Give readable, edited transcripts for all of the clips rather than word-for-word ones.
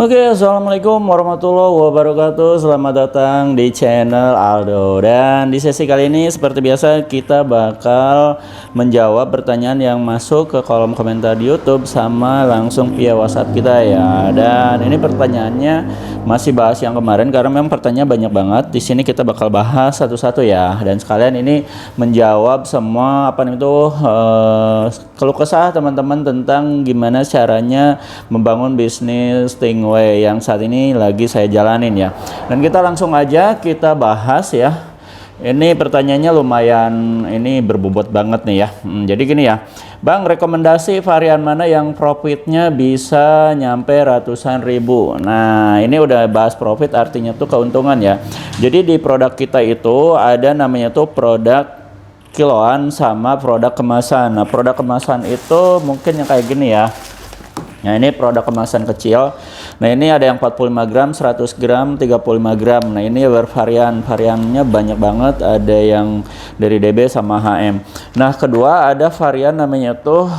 Oke, assalamualaikum warahmatullahi wabarakatuh. Selamat datang di channel Aldo. Dan di sesi kali ini, seperti biasa, kita bakal menjawab pertanyaan yang masuk ke kolom komentar di YouTube sama langsung via WhatsApp kita ya. Dan ini pertanyaannya masih bahas yang kemarin karena memang pertanyaan banyak banget. Di sini kita bakal bahas satu-satu ya. Dan sekalian ini menjawab semua keluh kesah teman-teman tentang gimana caranya membangun bisnis Stingway yang saat ini lagi saya jalanin ya. Dan kita langsung aja kita bahas ya. Ini pertanyaannya lumayan ini berbobot banget nih ya. Jadi gini ya, Bang, rekomendasi varian mana yang profitnya bisa nyampe ratusan ribu? Nah, ini udah bahas profit artinya tuh keuntungan ya. Jadi di produk kita itu ada namanya tuh produk kiloan sama produk kemasan. Nah, produk kemasan itu mungkin yang kayak gini ya. Nah, ini produk kemasan kecil. Nah, ini ada yang 45 gram, 100 gram, 35 gram. Nah, ini variannya banyak banget. Ada yang dari DB sama HM. Nah, kedua ada varian namanya tuh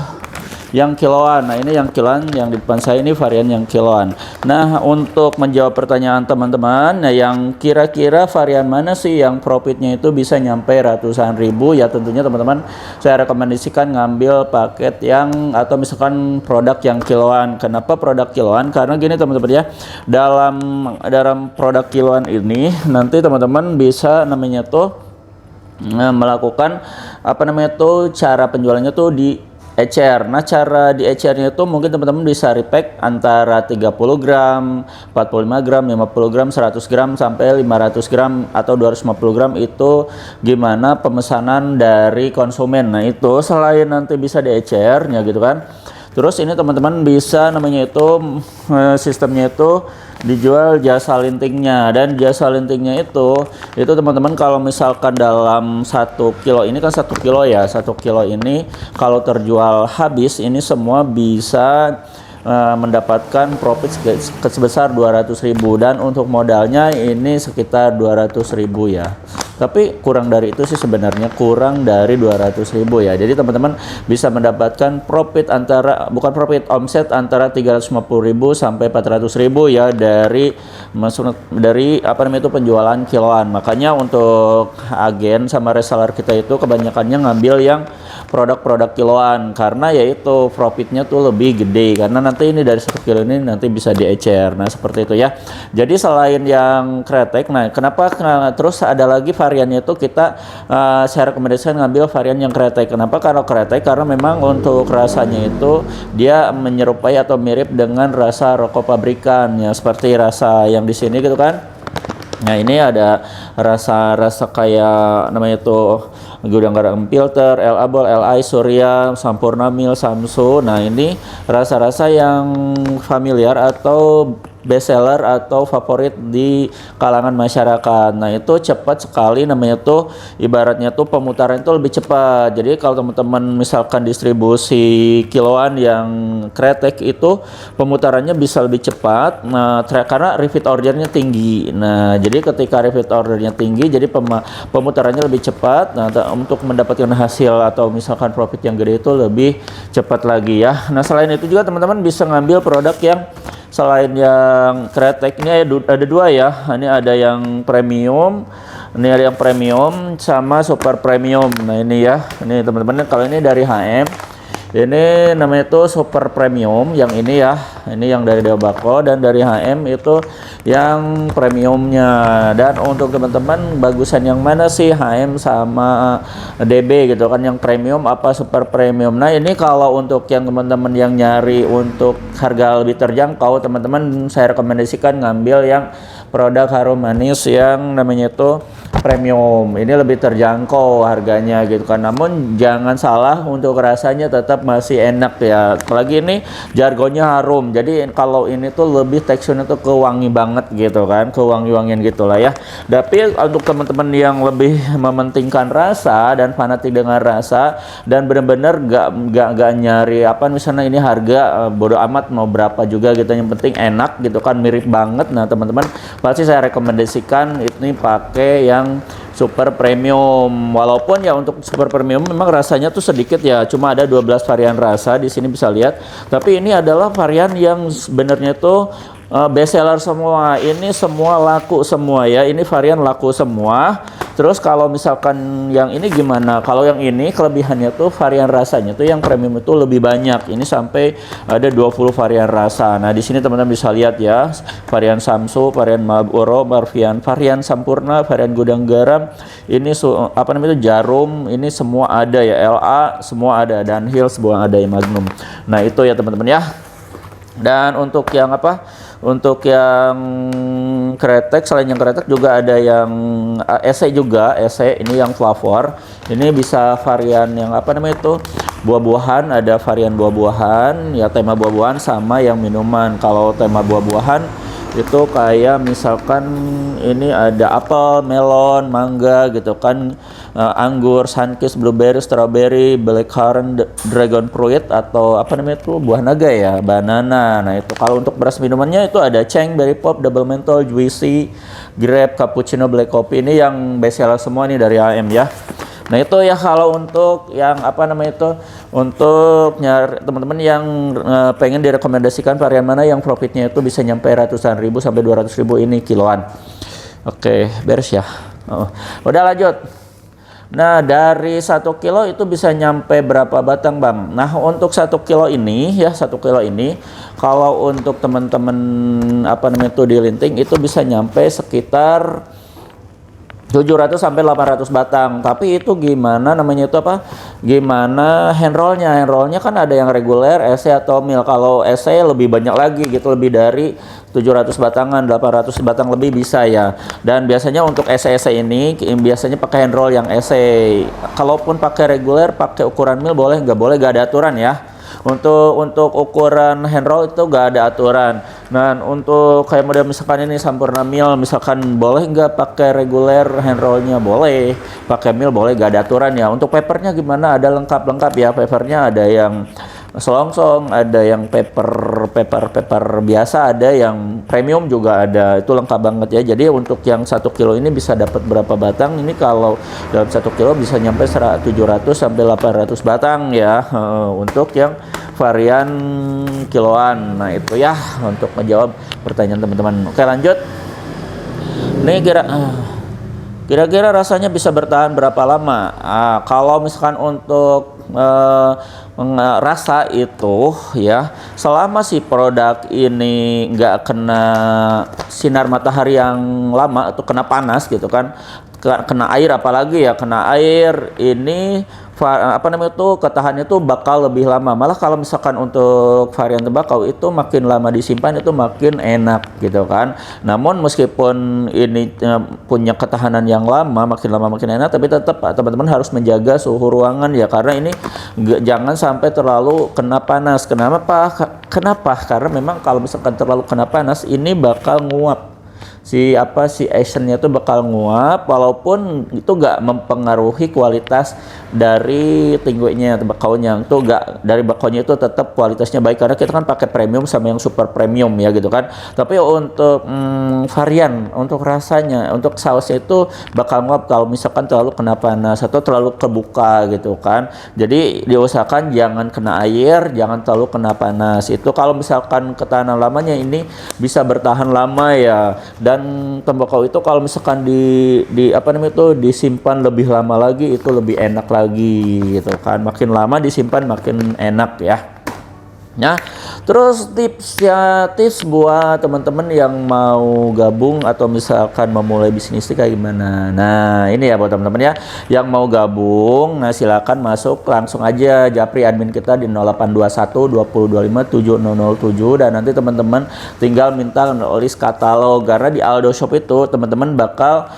yang kiloan. Nah, ini yang kiloan, yang di depan saya ini varian yang kiloan. Nah, untuk menjawab pertanyaan teman-teman, nah yang kira-kira varian mana sih yang profitnya itu bisa nyampe ratusan ribu? Ya tentunya teman-teman saya rekomendasikan ngambil paket yang atau misalkan produk yang kiloan. Kenapa produk kiloan? Karena gini teman-teman ya, dalam produk kiloan ini nanti teman-teman bisa namanya tuh melakukan cara penjualannya tuh di ecer. Nah, cara di ecernya itu mungkin teman-teman bisa repack antara 30 gram, 45 gram, 50 gram, 100 gram sampai 500 gram atau 250 gram itu gimana pemesanan dari konsumen. Nah, itu selain nanti bisa di ecernya gitu kan. Terus ini teman-teman bisa namanya itu sistemnya itu dijual jasa lintingnya, dan jasa lintingnya itu teman-teman kalau misalkan dalam 1 kilo ini kan 1 kilo ya, 1 kilo ini kalau terjual habis ini semua bisa mendapatkan profit sebesar 200.000 dan untuk modalnya ini sekitar 200.000 ya. Tapi kurang dari itu sih sebenarnya, kurang dari 200.000 ya. Jadi teman-teman bisa mendapatkan profit omset antara 350.000 sampai 400.000 ya dari penjualan kiloan. Makanya untuk agen sama reseller kita itu kebanyakannya ngambil yang produk-produk kiloan karena yaitu profitnya tuh lebih gede karena nanti ini dari 1 kilo ini nanti bisa diecer. Nah, seperti itu ya. Jadi selain yang kretek, nah kenapa terus ada lagi variannya itu saya rekomendasikan ngambil varian yang kretek. Kenapa? Karena kretek karena memang untuk rasanya itu dia menyerupai atau mirip dengan rasa rokok pabrikan ya, seperti rasa yang di sini gitu kan. Nah, ini ada rasa kayak namanya tuh Gudang Garam Filter, El Abol, LI, Surya, Sampurna Mil, Samsu. Nah, ini rasa-rasa yang familiar atau best seller atau favorit di kalangan masyarakat. Nah, itu cepat sekali namanya tuh, ibaratnya tuh pemutaran itu lebih cepat. Jadi kalau teman-teman misalkan distribusi kiloan yang kretek itu pemutarannya bisa lebih cepat. Nah, karena repeat ordernya tinggi. Nah, jadi ketika repeat ordernya tinggi jadi pemutarannya lebih cepat. Nah, untuk mendapatkan hasil atau misalkan profit yang gede itu lebih cepat lagi ya. Nah, selain itu juga teman-teman bisa ngambil produk yang selain yang kretek, ini ada dua ya. Ini ada yang premium, ini ada yang premium sama super premium. Nah, ini ya, ini teman-teman kalau ini dari HM, ini namanya itu super premium. Yang ini ya, ini yang dari Deobako, dan dari HM itu yang premiumnya. Dan untuk teman-teman bagusan yang mana sih, HM sama DB gitu kan, yang premium apa super premium? Nah, ini kalau untuk yang teman-teman yang nyari untuk harga lebih terjangkau, teman-teman saya rekomendasikan ngambil yang produk harum manis yang namanya itu premium. Ini lebih terjangkau harganya gitu kan. Namun jangan salah, untuk rasanya tetap masih enak ya. Apalagi ini jargonnya harum. Jadi kalau ini tuh lebih teksturnya tuh kewangi banget gitu kan, kewangi-wangian gitulah ya. Tapi untuk teman-teman yang lebih mementingkan rasa dan fanatik dengan rasa dan benar-benar gak nyari misalnya ini harga bodo amat mau berapa juga gitu, yang penting enak gitu kan, mirip banget. Nah, teman-teman pasti saya rekomendasikan ini pakai yang super premium. Walaupun ya untuk super premium memang rasanya tuh sedikit ya, cuma ada 12 varian rasa di sini bisa lihat. Tapi ini adalah varian yang sebenarnya tuh Best seller semua, ini semua laku semua ya, ini varian laku semua. Terus kalau misalkan yang ini gimana? Kalau yang ini kelebihannya tuh varian rasanya tuh yang premium itu lebih banyak. Ini sampai ada 20 varian rasa. Nah, di sini teman-teman bisa lihat ya, varian Samsu, varian Marlboro, varian Sampurna, varian Gudang Garam. Ini apa namanya itu jarum, ini semua ada ya, LA semua ada, dan Hill semua ada ya, Magnum. Nah, itu ya teman-teman ya. Dan untuk yang apa? Untuk yang kretek, selain yang kretek juga ada yang ESE juga, ESE ini yang flavor. Ini bisa varian yang apa namanya itu? Buah-buahan, ada varian buah-buahan, ya tema buah-buahan sama yang minuman. Kalau tema buah-buahan itu kayak misalkan ini ada apel, melon, mangga gitu kan, anggur, sunkist, blueberry, strawberry, blackcurrant, dragon fruit atau apa namanya itu buah naga ya, banana. Nah itu kalau untuk beras minumannya itu ada Cheng, Berry Pop, Double Menthol, Juicy, Grape, Cappuccino, Black Coffee. Ini yang best seller semua nih dari AM ya. Nah itu ya kalau untuk yang apa namanya itu, untuk nyari teman-teman yang pengen direkomendasikan varian mana yang profitnya itu bisa nyampe ratusan ribu sampai 200.000 ini kiloan. Oke, beres ya. Udah lanjut. Nah dari 1 kilo itu bisa nyampe berapa batang bang? Nah untuk 1 kilo ini ya, 1 kilo ini kalau untuk teman-teman apa namanya itu di linting itu bisa nyampe sekitar 700 sampai 800 batang. Tapi itu gimana namanya itu apa? Gimana handrollnya? Handrollnya kan ada yang reguler, EC atau mil. Kalau EC lebih banyak lagi gitu, lebih dari 700 batangan, 800 batang lebih bisa ya. Dan biasanya untuk EC ini biasanya pakai handroll yang EC. Kalaupun pakai reguler, pakai ukuran mil boleh, nggak ada aturan ya. Untuk ukuran handroll itu gak ada aturan. Nah untuk kayak model misalkan ini Sampurna mil, misalkan boleh nggak pakai reguler handrollnya? Boleh, pakai mil boleh, gak ada aturan ya. Untuk papernya gimana? Ada lengkap ya, papernya ada yang selongsong, ada yang paper biasa, ada yang premium juga ada. Itu lengkap banget ya. Jadi untuk yang 1 kilo ini bisa dapat berapa batang? Ini kalau dalam 1 kilo bisa nyampe 700 sampai 800 batang ya. Untuk yang varian kiloan. Nah itu ya untuk menjawab pertanyaan teman-teman. Oke lanjut. Ini kira-kira rasanya bisa bertahan berapa lama? Kalau misalkan untuk rasa itu ya, selama si produk ini nggak kena sinar matahari yang lama atau kena panas gitu kan, kena air, apalagi ya kena air, ini apa namanya itu ketahannya itu bakal lebih lama. Malah kalau misalkan untuk varian tembakau itu makin lama disimpan itu makin enak gitu kan. Namun meskipun ini punya ketahanan yang lama, makin lama makin enak, tapi tetap teman-teman harus menjaga suhu ruangan ya, karena ini jangan sampai terlalu kena panas. Kenapa? Karena memang kalau misalkan terlalu kena panas ini bakal nguap. Si actionnya tuh bakal nguap, walaupun itu gak mempengaruhi kualitas dari tinggunya tembakaunya. Itu gak, dari bakonya itu tetap kualitasnya baik karena kita kan pakai premium sama yang super premium ya gitu kan. Tapi untuk varian, untuk rasanya, untuk sausnya itu bakal nguap kalau misalkan terlalu kena panas atau terlalu kebuka gitu kan. Jadi diusahakan jangan kena air, jangan terlalu kena panas. Itu kalau misalkan ketahanan lamanya ini bisa bertahan lama ya. Dan tembakau itu kalau misalkan di apa namanya itu disimpan lebih lama lagi itu lebih enak lagi gitu kan. Makin lama disimpan makin enak ya. Nah, terus tips buat teman-teman yang mau gabung atau misalkan memulai bisnis ini kayak gimana. Nah, ini ya buat teman-teman ya yang mau gabung, nah silakan masuk langsung aja japri admin kita di 0821 2025 7007 dan nanti teman-teman tinggal minta nulis katalog, karena di Aldo Shop itu teman-teman bakal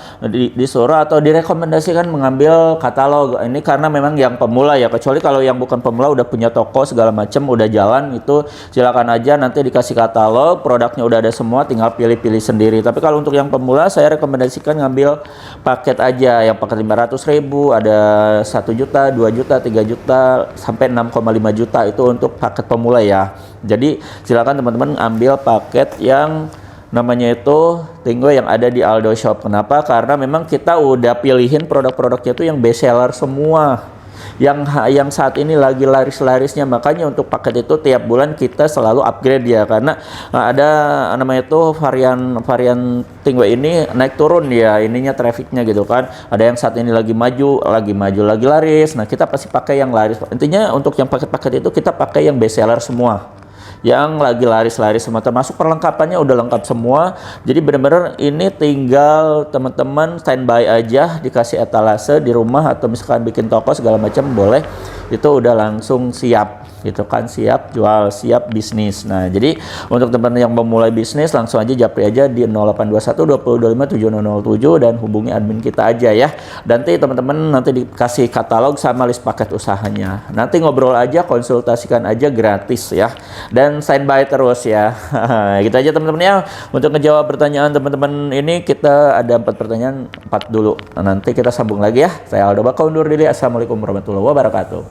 disuruh atau direkomendasikan mengambil katalog. Ini karena memang yang pemula ya, kecuali kalau yang bukan pemula udah punya toko segala macam udah jalan, itu silakan aja nanti dikasih katalog, produknya udah ada semua, tinggal pilih-pilih sendiri. Tapi kalau untuk yang pemula saya rekomendasikan ngambil paket aja, yang paket 500.000 ada 1 juta, 2 juta, 3 juta sampai 6,5 juta itu untuk paket pemula ya. Jadi silakan teman-teman ambil paket yang namanya itu Tinggo yang ada di Aldo Shop. Kenapa? Karena memang kita udah pilihin produk-produknya itu yang best seller semua. yang saat ini lagi laris-larisnya. Makanya untuk paket itu tiap bulan kita selalu upgrade ya, karena ada namanya itu varian Tingwe ini naik turun ya ininya trafficnya gitu kan. Ada yang saat ini lagi maju lagi laris. Nah kita pasti pakai yang laris. Intinya untuk yang paket-paket itu kita pakai yang best seller semua, yang lagi laris-laris semua, termasuk perlengkapannya udah lengkap semua. Jadi bener-bener ini tinggal teman-teman standby aja, dikasih etalase di rumah atau misalkan bikin toko segala macam boleh, itu udah langsung siap gitu kan, siap jual, siap bisnis. Nah jadi untuk teman-teman yang mau mulai bisnis langsung aja japri aja di 0821 2025 7007 dan hubungi admin kita aja ya. Dan teman-teman nanti dikasih katalog sama list paket usahanya, nanti ngobrol aja, konsultasikan aja gratis ya, dan standby terus ya. Gitu aja teman-teman ya. Untuk ngejawab pertanyaan teman-teman ini kita ada 4 pertanyaan, 4 dulu. Nanti kita sambung lagi ya. Saya Aldo Baka undur diri. Assalamualaikum warahmatullahi wabarakatuh.